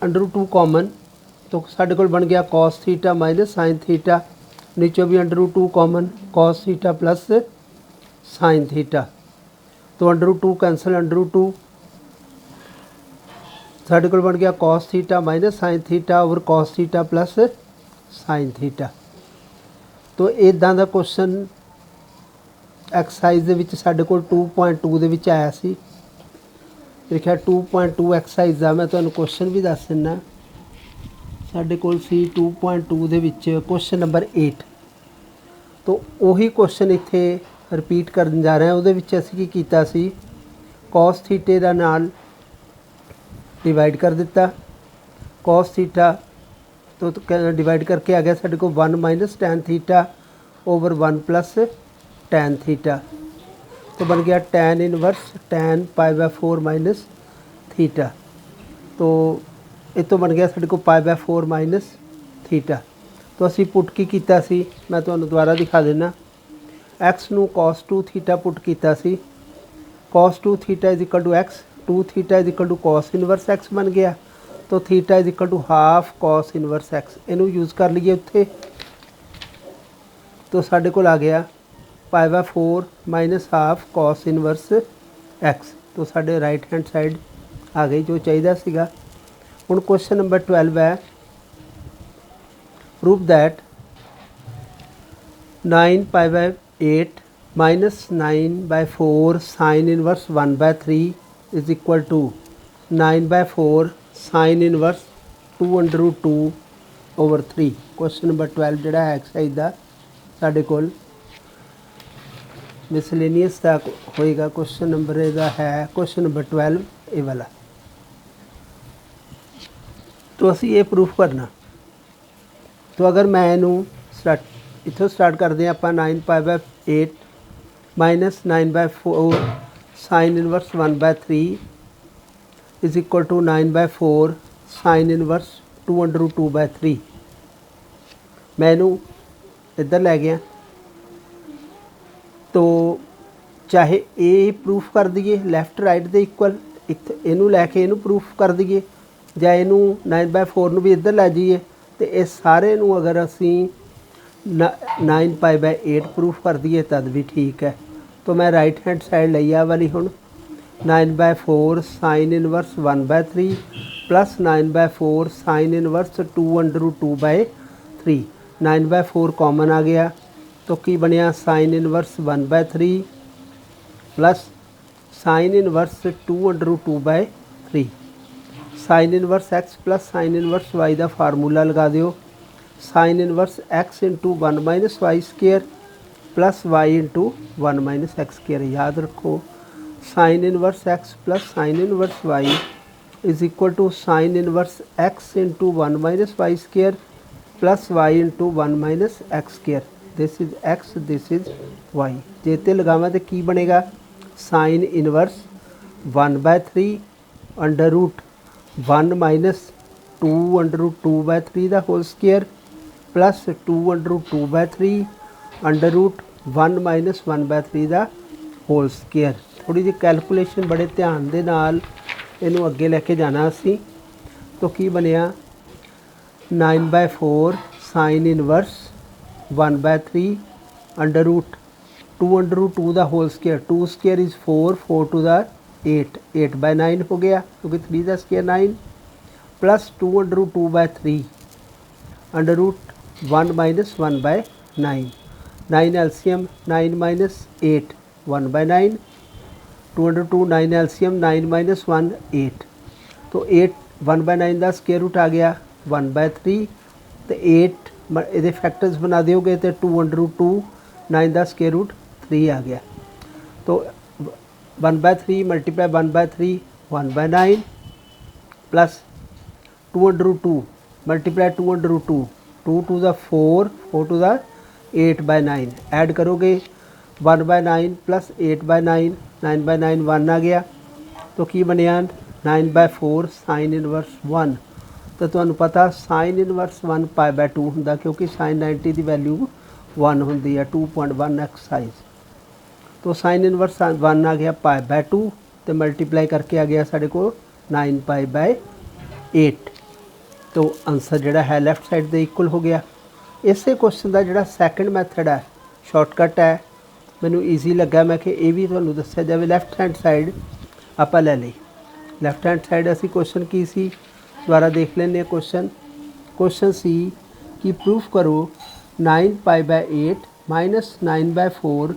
√2 common, तो साढ़े को बन गया cos theta minus sine theta, नीचों भी √2 common, cos theta plus sine theta, तो √2 कैंसल, √2 साढ़े को बन गया cos theta minus sine theta over cos theta plus sine theta. तो इदां दा क्वेश्चन एक्सरसाइज दे विच साडे कोल 2.2 दे विच आया सी। मेरे ख्याल 2.2 एक्सरसाइज दा मैं तुहानूं क्वेश्चन भी दस दिना। साडे कोल सी 2.2 दे विच क्वेश्चन नंबर 8। तो उही क्वेश्चन इत्थे रिपीट करन जा रहे हैं। उहदे विच असीं की कीता सी, cos थीटे दा नाल डिवाइड कर दिता, cos थीटा तो डिवाइड करके आ गया साढ़े को 1 minus tan theta over 1 plus tan theta, तो बन गया tan inverse tan π/4 minus theta. तो ये तो बन गया साढ़े को π/4 माइनस थीटा। तो असी पुट की कीता सी, मैं तुहानूं दोबारा दिखा देना। एक्स नूं cos 2 थीटा पुट कीता सी, cos 2 theta is equal to X, 2 theta is equal to cos inverse X बन गया। तो theta is equal to half cos inverse x, इनू यूज़ कर लीए उत्थे। तो साढ़े को आ गया π/4 minus half cos inverse x. तो साढ़े राइट हैंड साइड आ गई जो चाहिए सीगा। हुण क्वेश्चन नंबर 12 है, prove that 9π/8 minus 9/4 sine inverse 1/3 is equal to 9/4 sine inverse 2√2 over 3। Question number 12 जोड़ा है एक्सरसाइज का साढ़े कोल मिसलेनियस का होएगा। क्वेश्चन नंबर इहदा है क्वेश्चन नंबर 12 ये वाला। तो असी ये प्रूफ करना। तो अगर मैं इनू इत्थों स्टार्ट करते हैं आपां 9π/8 minus 9/4 sine inverse 1/3 is equal to 9/4 sine inverse 2√2/3। मैं इनू इधर लै गया। तो चाहे ये प्रूफ कर दईए लैफ्ट राइट दे इक्वल, इनू लैके इनू प्रूफ कर दईए, ਜਾਂ ਇਹਨੂੰ 9/4 ਨੂੰ भी इधर लै जाइए, तो इस सारे नू अगर असी 9π/8 प्रूफ कर दईए तद भी ठीक है। तो मैं राइट हैंड साइड लई आ वाली हुण 9/4 sine inverse 1/3 plus 9/4 sine inverse 2√2/3। 9/4 common आ गया, तो की बनया sine inverse 1/3 plus sine inverse 2√2/3। Sine inverse x plus sine inverse y का फार्मूला लगा दिओ। Sine inverse x into 1 minus y square plus y into 1 minus x square. याद रखो sine inverse x plus sine inverse y is equal to sine inverse x into 1 minus y square plus y into 1 minus x square. This is x, this is y. जे ते लगावां तो की बनेगा, sine inverse 1/3 under root 1 minus 2√2/3 का whole square plus 2√2/3 under root 1 minus 1/3 का whole square. थोड़ी जी calculation बड़े ध्यान दे नाल इनू अगे लैके जाना असी। तो की बनया 9/4 साइन इनवर्स 1/3 अंडर रूट 2√2 का whole square, 2 square is 4, 4 to the 8, 8/9 हो गया क्योंकि 3 का square 9 plus 2√2/3 under root 1 minus 1/9। 9 LCM 9 minus 8 1/9, 2√2 9 LCM 9 minus 1 8। तो 8 1/9 का स्केयर रूट आ गया 1/3, तो 8 ये फैक्टर्स बना दोगे तो 2√2 9 का स्केयर रूट 3 आ गया। तो 1/3 multiply 1/3 1/9 plus 2√2 multiply 2√2 2 to the 4, 4 to the 8/9। Add करोगे 1/9 प्लस 8/9, 9/9 1 आ गया। तो की बनया 9/4 साइन इनवर्स 1। तो तुहानू पता साइन इनवर्स 1 π/2 होंदा क्योंकि साइन 90 की वैल्यू 1 होंदी है। 2.1 एक्सरसाइज। तो साइन इनवर्स 1 आ गया π/2 तो मल्टीप्लाई करके आ गया साढ़े को 9π/8। तो आंसर जोड़ा है लैफ्ट साइड के इक्वल हो गया। इसे क्वेश्चन का जोड़ा सैकेंड मैथड है शॉर्टकट है, मैनू ईजी लगा, मैं कि ये भी तुहानूं दस्सिया जाए। लैफ्ट हैंड साइड आप लै ली, लैफ्ट हैंड साइड असी क्वेश्चन की सी दोबारा देख लें। क्वेश्चन सी कि प्रूफ करो 9π/8 - 9/4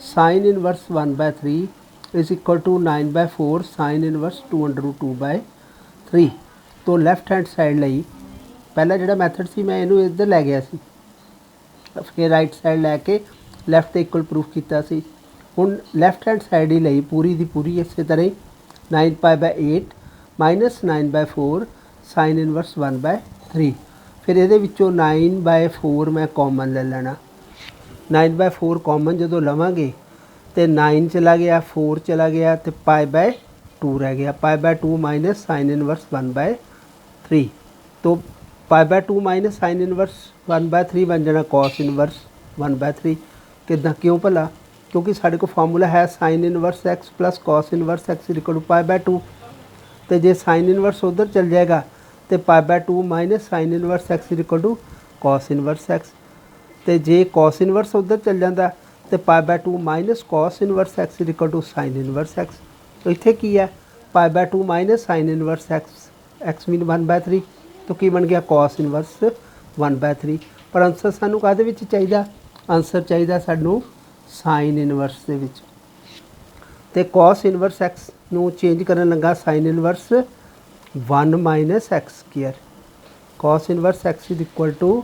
sine inverse 1/3 is equal to 9/4 sine inverse 2√2/3। तो लैफ्ट हैंड साइड लई पहला जो मैथड से मैं इनू इधर लै गया सी, फिर राइट साइड लैके लैफ्ट के इक्वल प्रूफ किया सी। हुण लैफ्ट हैंड साइड ही लई पूरी की पूरी इस तरह ही 9π/8 - 9/4 साइन इनवर्स 1/3। फिर ये 9/4 मैं कॉमन ले लेना। 9/4 कॉमन जो लवांगे तो 9 चला गया, 4 चला गया, तो π/2 रह गया। π/2 माइनस साइन इनवर्स 1/3। तो π/2 माइनस साइन इनवर्स 1/3 बन जाना कॉस इनवर्स 1/3। किदा क्यों भला? क्योंकि साढ़े को फार्मूला है sine inverse x plus cos inverse x equal to π/2। तो जे साइन इनवर्स उधर चल जाएगा तो π/2 minus sine inverse x equal to cos inverse x. तो जे कॉस इनवर्स उधर चल जाता तो π/2 minus cos inverse x equal to sine inverse x. तो इत्थे की है π/2 minus sine inverse x, x mean 1/3। तो की बन गया कॉस इनवर्स 1/3। पर आंसर सानू काहदे विच चाहिदा? आंसर चाहिदा सानू साइन इनवर्स दे विच। ते कॉस इनवर्स एक्स नू चेंज करन लगा sine inverse 1 minus x square. Cos inverse x is equal to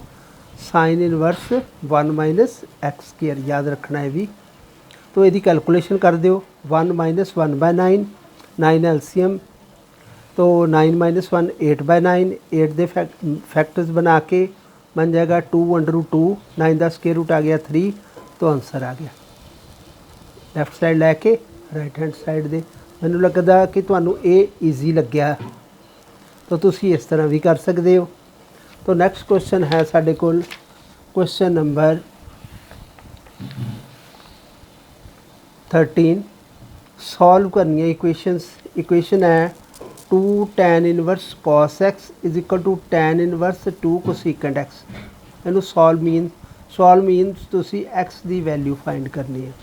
sine inverse 1 minus x square, याद रखना है भी। तो यदि कैलकुलेशन कर दियो 1 माइनस 1/9, 9 एलसीएम, तो 9 माइनस 1 8/9, 8 दे फैक्टर्स बना के बन जाएगा 2√2, 9 का स्क्वायर रूट आ गया 3। तो आंसर आ गया। लैफ्ट साइड लैके राइट हैंड साइड दे। मैनू लगता कि तुहानू ये ईजी लग्या, तो तुसी इस तरह भी कर सकते हो। तो नैक्सट क्वेश्चन है साढ़े कोल क्वेश्चन नंबर 13। सॉल्व करनी है इक्वेशंस। इक्वेशन है 2 tan inverse cos x is equal to tan inverse 2 cosecant x। इनू सॉल्व मीनस तुसी x की वैल्यू फाइंड करनी है।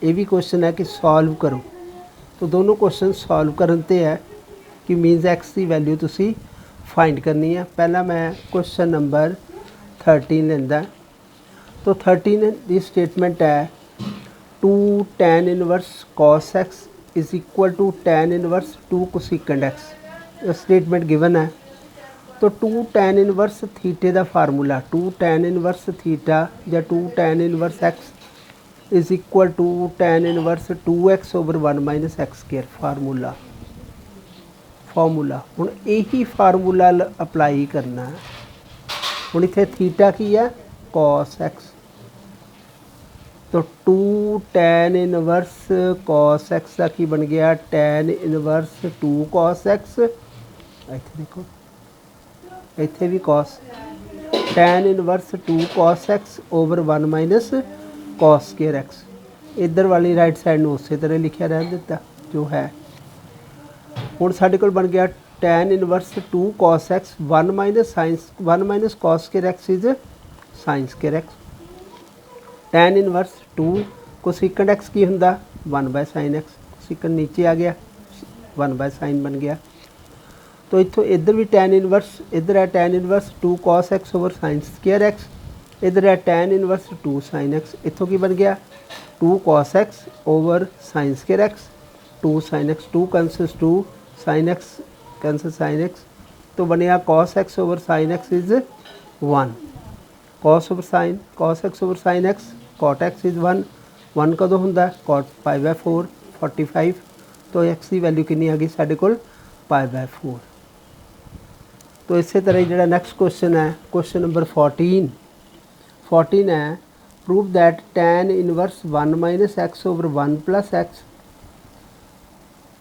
ये भी क्वेश्चन है कि सॉल्व करो, तो दोनों क्वेश्चन सॉल्व करते है कि मीनस x की वैल्यू तुसी फाइंड करनी है। पहला मैं क्वेश्चन नंबर 13 लेंदा। तो 13 की स्टेटमेंट है 2 tan inverse cos x is equal to tan inverse 2 cosecant x। Statement given है। तो 2 tan इनवर्स थीटे का फार्मूला 2 tan इनवर्स थीटा या 2 tan inverse x is equal to tan inverse 2x over 1 minus x square formula हुण यही formula apply करना है। हुण इत्थे थीटा की है cos x, तो 2 tan इनवर्स cos x का की बन गया tan इनवर्स 2 cos x। इत्थे देखो इत्थे भी cos, tan inverse 2 cos x over 1 minus cos square x। इधर वाली राइट साइड में उस तरह लिखा रह दिता जो है। हुण साडे कोल बन गया tan inverse 2 cos x 1 minus cos square x is sine square x। tan inverse 2 cosecant x की हुंदा 1/sin x। कोसिकेंट नीचे आ गया 1/sin बन गया। तो इत्थों इधर भी tan इनवर्स, इधर है tan inverse 2 cos x over sine square x, इधर है tan इनवर्स 2 sin x। इत्थों की बन गया 2 cos x over sine square x, 2 sin x, 2 cancels 2 sin x cancel sin x। तो बनया cos x over sin x is 1, cos x over sin x cot x is 1, 1 कदों हुंदा cot π/4 45। तो x की वैल्यू कितनी आ गई साढ़े कोल π/4। तो इस तरह ही जो नैक्सट क्वेश्चन है क्वेश्चन नंबर 14 है prove that tan inverse 1 minus x over 1 plus x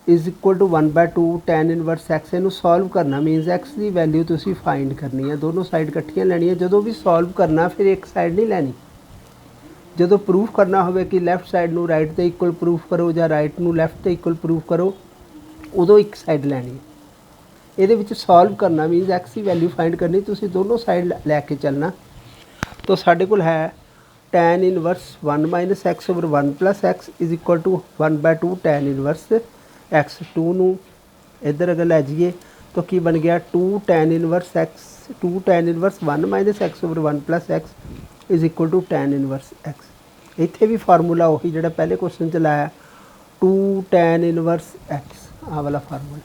is equal to 1/2 tan inverse x. इनू सॉल्व करना मीनस एक्स की वैल्यू तुसी फाइंड करनी है। दोनों साइड इकट्ठियां लैनियां। जो भी सॉल्व करना फिर एक साइड नहीं लैनी। जो प्रूफ करना हो कि लैफ्ट साइड नू राइट ते इक्वल प्रूफ करो या राइट नू लैफ्ट ते इक्वल प्रूफ करो, उदों एक साइड लैनी। ਇਹਦੇ ਵਿੱਚ ਸੋਲਵ ਕਰਨਾ ਮੀਨਸ x ਦੀ ਵੈਲਿਊ फाइंड करनी ਤੁਸੀਂ दोनों साइड लैके चलना। तो साढ़े कोल है tan inverse 1 minus x over 1 plus x is equal to 1/2 tan inverse x. 2 नू इधर अगर लै जाइए तो की बन गया 2 tan inverse x 2 tan inverse 1 minus x over 1 plus x is equal to tan inverse x. इत्थे भी फार्मूला उही जिहड़ा पहले क्वेश्चन च लाया 2 tan इनवर्स एक्स आ वाला formula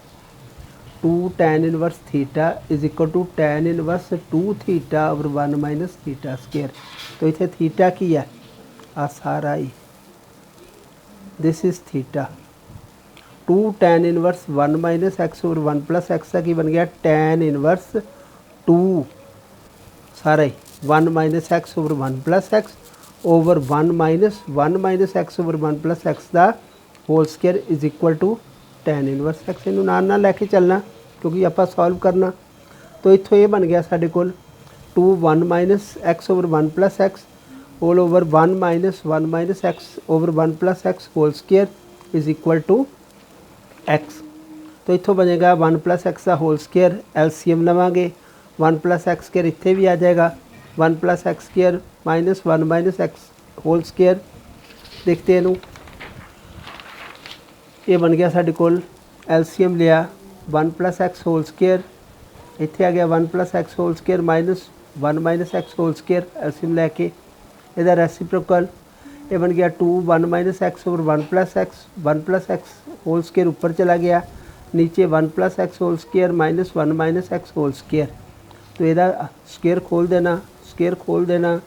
2 tan inverse theta is equal to tan inverse 2 theta over 1 minus theta square. तो इतने थीटा की है आ सारा ही this is theta 2 tan inverse 1 minus x over 1 plus x का की बन गया tan इनवर्स 2 सारा ही 1 minus x over 1 plus x over 1 minus x over 1 plus x का whole square is equal to tan inverse x. इनू नाल लैके चलना क्योंकि आप सॉल्व करना। तो इत्थों ये बन गया साढ़े कोल 2 1 minus x over 1 plus x whole over 1 minus x over 1 plus x whole square is equal to x. तो इत्थों बनेगा 1 प्लस एक्स का होल स्केयर एलसीएम लवांगे 1 प्लस एक्स स्केयर इत्थे भी आ जाएगा 1 plus x square minus 1 minus x whole square. देखते हैं इनू ये बन गया साढ़े कोल एलसीएम लिया 1 प्लस एक्स होल स्केयर इत्थे आ गया 1 plus x whole square minus 1 minus x whole square LCM लैके इहदा रेसिप्रोकल ये बन गया 2 1 minus x over 1 plus x whole square ऊपर चला गया नीचे 1 plus x whole square minus 1 minus x whole square. तो यदा स्केयर खोल देना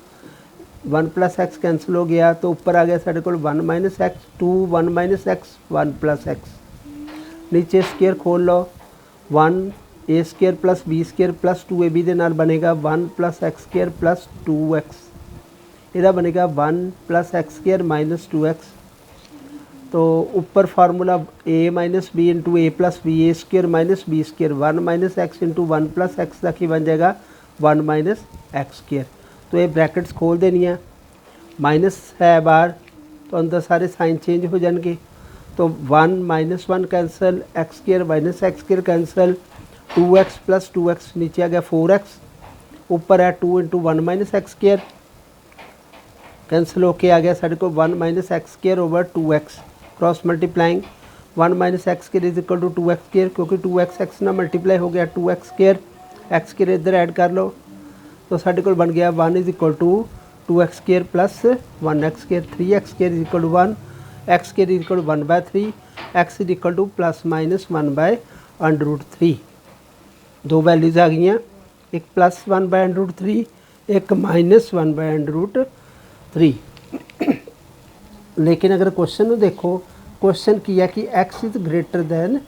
1 प्लस एक्स कैंसिल हो गया तो ऊपर आ गया साढ़े को 1 minus x 2 1 minus x 1 plus x नीचे स्केयर खोल लो 1 a square plus b square plus 2 a b के नाल बनेगा 1 plus x square plus 2 x यदा बनेगा 1 plus x square minus 2 x. तो ऊपर formula a minus b into a plus b a square minus b square 1 minus x into 1 plus x का की बन जाएगा 1 माइनस एक्स स्केयर। तो ये ब्रैकेट्स खोल देनी है माइनस है बाहर तो अंदर सारे साइन चेंज हो जाएंगे। तो 1 minus 1 cancel x square minus x square cancel 2x plus 2x नीचे आ गया 4x ऊपर है 2 into 1 minus x square cancel होके आ गया साढ़े को 1 minus x square over 2x cross multiplying 1 minus x square is equal to 2x square क्योंकि 2x एक्स ना मल्टीप्लाई हो गया 2x स्केयर एक्स स्केयर इधर ऐड कर लो। तो साढ़े को बन गया 1 is equal to 2x square plus 1x square 3x square is equal to 1 x square is equal to 1/3 x is equal to plus minus 1/√3। दो वैल्यूज़ आ गई एक प्लस 1/√3 एक माइनस 1/√3। लेकिन अगर क्वेश्चन को देखो क्वेश्चन की है कि x इज़ ग्रेटर दैन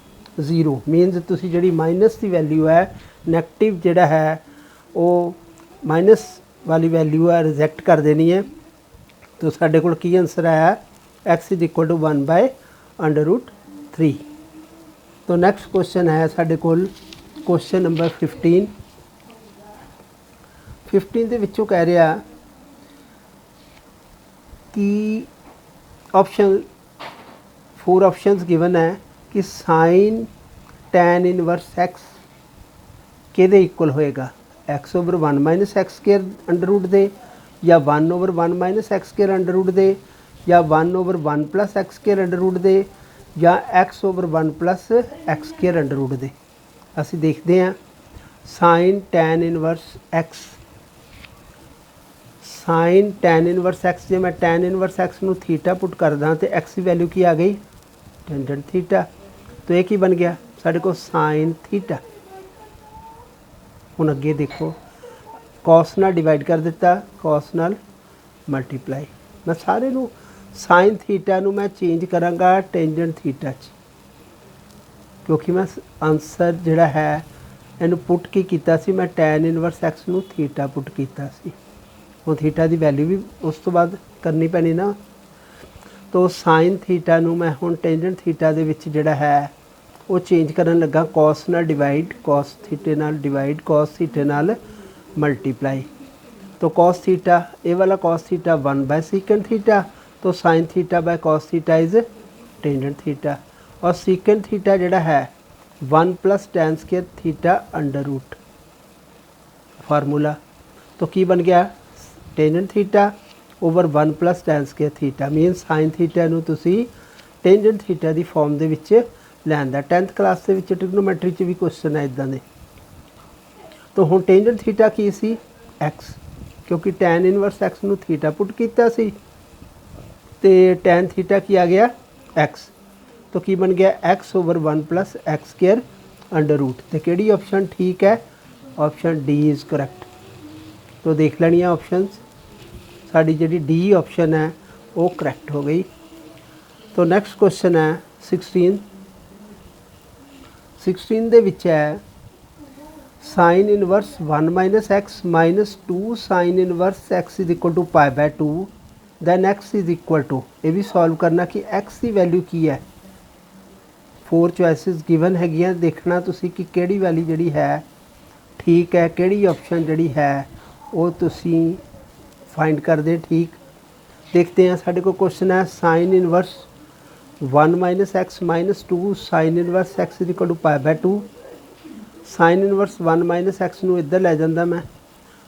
0 मीनस तुसी जिहड़ी माइनस की वैल्यू है नैगेटिव जिहड़ा है वो माइनस वाली वैल्यू है रिजेक्ट कर देनी है। तो साढ़े कोल की आंसर आया x इज इक्वल टू 1/√3। तो नैक्सट क्वेश्चन है साढ़े कोल क्वेश्चन नंबर 15 ਦੇ ਵਿੱਚੋਂ कह रहा कि ऑप्शन 4 ऑप्शंस गिवन है कि साइन tan इनवर्स x किहदे इक्वल होएगा x over 1 minus x square under root दे या 1 over 1 minus x square under root दे या 1 over 1 plus x square under root दे या x over 1 plus x square under root दे। असी देखते हैं sine tan inverse x sine tan inverse x जो मैं tan इनवर्स x नू थीटा पुट करदा तो x की वैल्यू की आ गई टेंजेंट थीटा। तो ये की बन गया साढ़े को साइन थीटा। हुण अगे देखो कॉस नाल डिवाइड कर दिता कॉस नाल मल्टीप्लाई मैं सारे नू साइन थीटा नू मैं चेंज करांगा टेंजेंट थीटा च क्योंकि मैं आंसर जिहड़ा है इनू पुट की कीता सी मैं tan इनवर्स एक्स नू थीटा पुट कीता सी। हुण थीटा की वैल्यू भी उस तो बाद करनी पैनी ना। तो साइन थीटा नू मैं हुण टेंजेंट थीटा दे विच जिहड़ा है वो चेंज करन लगा कॉस नाल डिवाइड कॉस थीटे नाल डिवाइड कॉस थीटे नाल मल्टीप्लाई। तो कॉस थीटा ये वाला कॉस थीटा 1/सेकेंड थीटा तो sine theta by cos theta is tangent theta और सेकेंड थीटा जिहड़ा है 1 plus tan square theta under root formula. तो की बन गया tangent theta over 1 plus tan square theta mean sine theta नूं तुसीं टेंजेंट थीटा की फॉर्म दे विच लैंदा। 10th क्लास के ट्रिग्नोमैट्री च भी क्वेश्चन है इदां दे। तो हुण टेंजेंट थीटा की सी एक्स, क्योंकि टैन इनवर्स एक्स नूं थीटा पुट कीता सी ते टैन थीटा की आ गया एक्स। तो की बन गया x over 1 plus x square under root. तो किहड़ी ऑप्शन ठीक है? Option D is correct. तो देख लैनी ऑप्शन साड़ी जी डी ऑप्शन है वो करैक्ट हो गई। तो नैक्सट क्वेश्चन है 16 दे विच है sine inverse 1 minus x minus 2 sine inverse x is equal to pi by 2 then x is equal to. ये भी सॉल्व करना कि एक्स की वैल्यू की है। 4 चॉइसिस गिवन हैगियां, देखना तुसी कि किहड़ी वैल्यू जिहड़ी है ठीक है, किहड़ी ऑप्शन जिहड़ी है वो तुसी फाइंड कर दे ठीक। देखते हैं साढ़े को क्वेश्चन है sine inverse 1 minus x minus 2 sine inverse x is equal to pi by 2। Sine inverse 1 minus x नूं इधर लै जांदा मैं,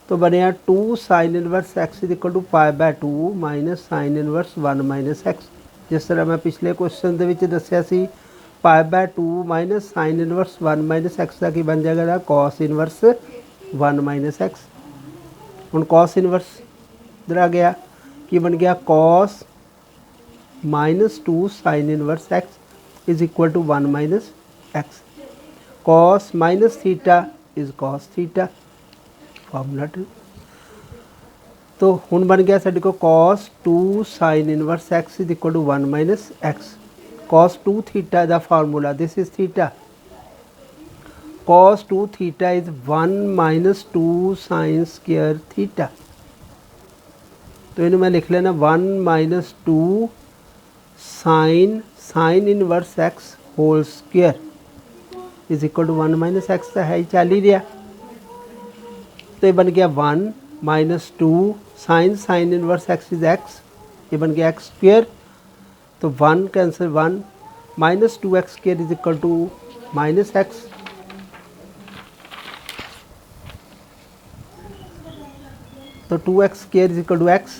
तो बनया 2 sine inverse x is equal to pi by 2 minus sine inverse 1 minus x. जिस तरह मैं पिछले क्वेश्चन दे विच दस्सिया सी pi by 2 minus sine inverse 1 minus x का की बन जाएगा कॉस इनवर्स 1 माइनस एक्स। हुण कॉस इनवर्स इधर आ गया कि बन गया cos minus 2 sine inverse x is equal to 1 minus x. Cos minus theta is cos theta formula 2। तो हुण बन गया साडे को cos 2 sine inverse x is equal to 1 minus x. Cos 2 theta दा formula this is theta. Cos 2 theta is 1 minus 2 sine square theta. तो इन्हें मैं लिख लेना 1 minus 2 sine inverse x whole square is equal to 1 minus x. तो है ही चल ही रहा। तो ये बन गया 1 minus 2 sine inverse x is x, ये बन गया एक्स स्क्वायर। तो 1 cancel 1 minus 2 x square is equal to minus x. तो 2x square is equal to x,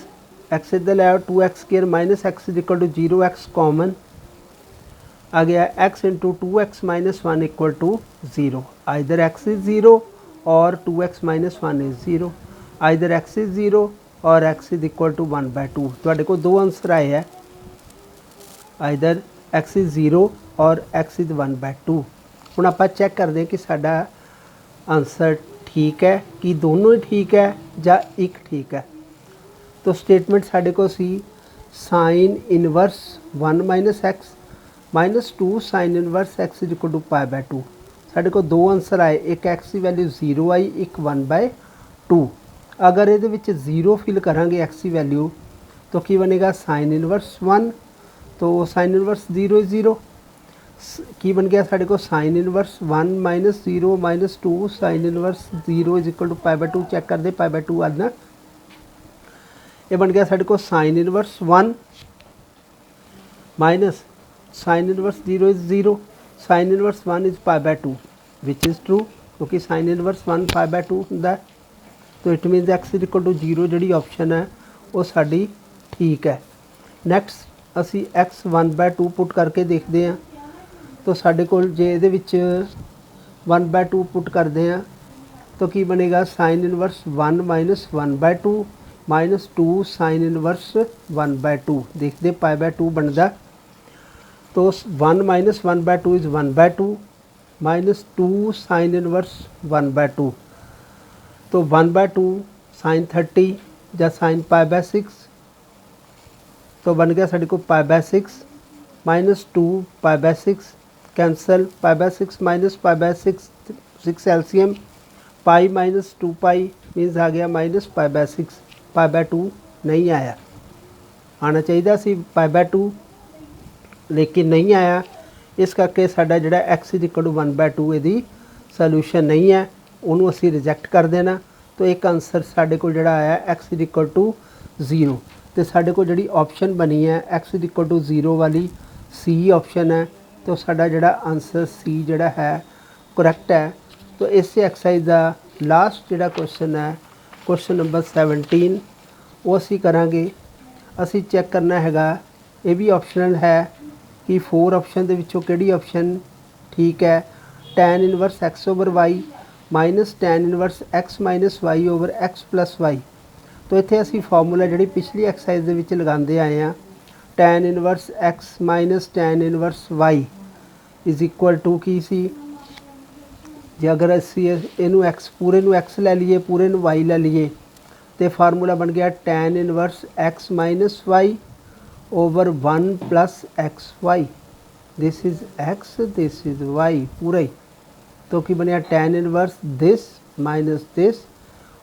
x इधर ले आओ 2x square minus x is equal to 0, x common आ गया x into 2x minus 1 equal to 0। Either x is 0 और 2x minus 1 is 0, either x is 0 और x is equal to 1 by 2। तुहाडे को दो आंसर आए हैं, आइदर x इज 0 और x इज 1 बाय 2। हुण आपां चैक करते हैं कि साडा आंसर ठीक है कि दोनों ही ठीक है या एक ठीक है। तो स्टेटमेंट साढ़े को सी sine inverse 1 minus x minus 2 sine inverse x is equal to pi by 2। साढ़े को दो आंसर आए, एक एक्स की वैल्यू 0 आई, एक 1 बाय 2। अगर ये 0 फिल करांगे एक्स की वैल्यू तो की बनेगा साइन इनवर्स 1, तो साइन इनवर्स 0 इज 0। की बन गया साढ़े को sine inverse 1 minus 0 minus 2 sine inverse 0 is equal to pi by 2। Check कर दे पाई बाय 2 आना। ये बन गया साढ़े को sine inverse 1 minus sine inverse 0 is 0, sine inverse 1 is pi by 2 which is true, क्योंकि साइन इनवर्स 1 पाई बाय 2 होंदा है। तो it means x is equal to 0 जी ऑप्शन है वो साड़ी ठीक है। नैक्सट असी एक्स 1 बाय 2 पुट करके देखते हैं। तो साढ़े को जे ये 1 बाय 2 पुट करते हैं तो की बनेगा sine inverse 1 minus 1 by 2 minus 2 sine inverse 1 by 2। देखते पाई बाय 2 बनता। तो 1 minus 1 by 2 is 1 by 2 minus 2 sine inverse 1 by 2। तो 1 बाय 2 साइन 30 या साइन पाई बाय 6, तो बन गया साढ़े को pi by 6 minus 2 pi by 6 cancel, pi by 6 minus pi by 6 LCM, pi minus 2 pi means आ गया minus pi by 6। Pi by 2 नहीं आया, आना चाहिए सी पाई बाय 2 लेकिन नहीं आया। इस करके साडा जिहड़ा x is equal to 1 by 2 यदि सोल्यूशन नहीं है उन्होंने असी रिजैक्ट कर देना। तो एक आंसर साडे को जिहड़ा आया एक्स इज इक्वल टू 0। तो साडे को जिहड़ी ऑप्शन बनी है एक्स इज इक्वल टू 0 वाली सी ऑप्शन है तो साडा जिहड़ा आंसर सी जिहड़ा है करैक्ट है। तो इस एक्सरसाइज का लास्ट जिहड़ा क्वेश्चन है क्वेश्चन नंबर 17 वो असी करांगे। असी चैक करना हैगा, ये भी ऑप्शनल है कि 4 ऑप्शन दे विचों किहड़ी ऑप्शन ठीक है। tan inverse x over y minus tan inverse x minus y over x plus y. तो इत्थे असी फॉर्मूला जिहड़ी पिछली एक्सरसाइज दे विच लगांदे आए हैं, tan inverse x minus tan inverse y is equal to की सी, जे अगर असी इनू x पूरे नू x लै लीए पूरे नू y लै लीए तो फार्मूला बन गया tan inverse x minus y over 1 plus x y. This is x this is y पूरा ही। तो की बनया tan inverse this minus this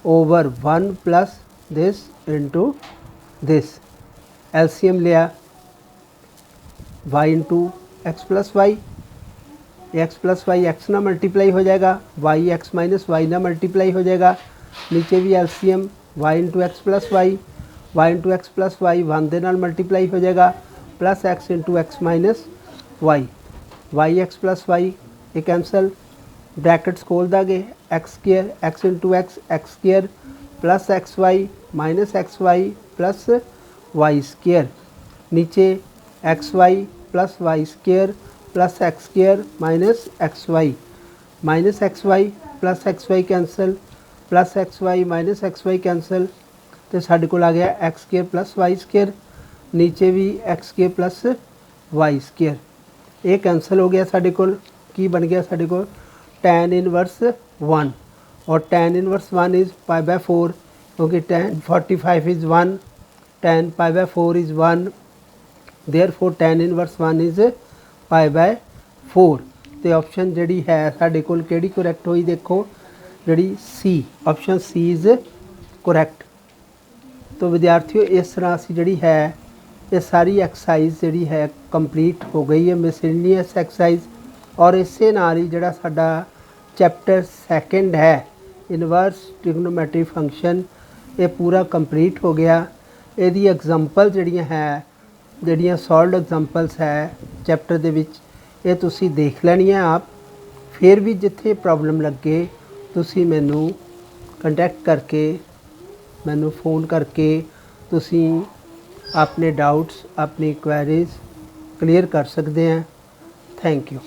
over 1 plus this into this. LCM लिया y into x plus y, x plus y x ना multiply हो जाएगा, y x minus y ना मल्टीप्लाई हो जाएगा। नीचे भी LCM y into x plus y, y into x plus Y 1 दे नाल मल्टीप्लाई हो जाएगा, plus x into x minus y, y x plus y ये कैंसल, ब्रैकेट्स खोल दागे x square x into x square plus x y minus x y plus y square, नीचे x y plus y square plus x square minus x y plus x y cancel, plus x y minus x y cancel. तो साढ़े को आ गया x square plus y square, नीचे भी x square plus y square, ये cancel हो गया। साढ़े को की बन गया साढ़े को tan इनवर्स 1 और tan inverse 1 is pi by 4 क्योंकि tan 45 is 1, tan pi by 4 is 1, therefore tan inverse 1 is pi by 4। तो ऑप्शन जिहड़ी है साढ़े कोल किहड़ी करैक्ट हुई देखो, जिहड़ी सी ऑप्शन सी इज़ करैक्ट। तो विद्यार्थियों इस तरह असी जिहड़ी है ये सारी एक्सरसाइज जिहड़ी है कंप्लीट हो गई है, मिसलिनियस एक्सरसाइज। और इसे नाल ही जिहड़ा साडा चैप्टर सैकेंड है इनवर्स ट्रिग्नोमेट्री फंक्शन ये पूरा कंप्लीट हो गया। इहदी एग्जांपल जिहड़ियां है जिहड़ियां सॉल्वड एग्जांपल्स है चैप्टर दे विच ये तुसी देख लैणियां आप। फिर भी जिथे प्रॉब्लम लगे तुसी मैनू कंटैक्ट करके मैनू फ़ोन करके तुसी अपने डाउट्स अपनी क्वेरीज क्लीयर कर सकते हैं। Thank you.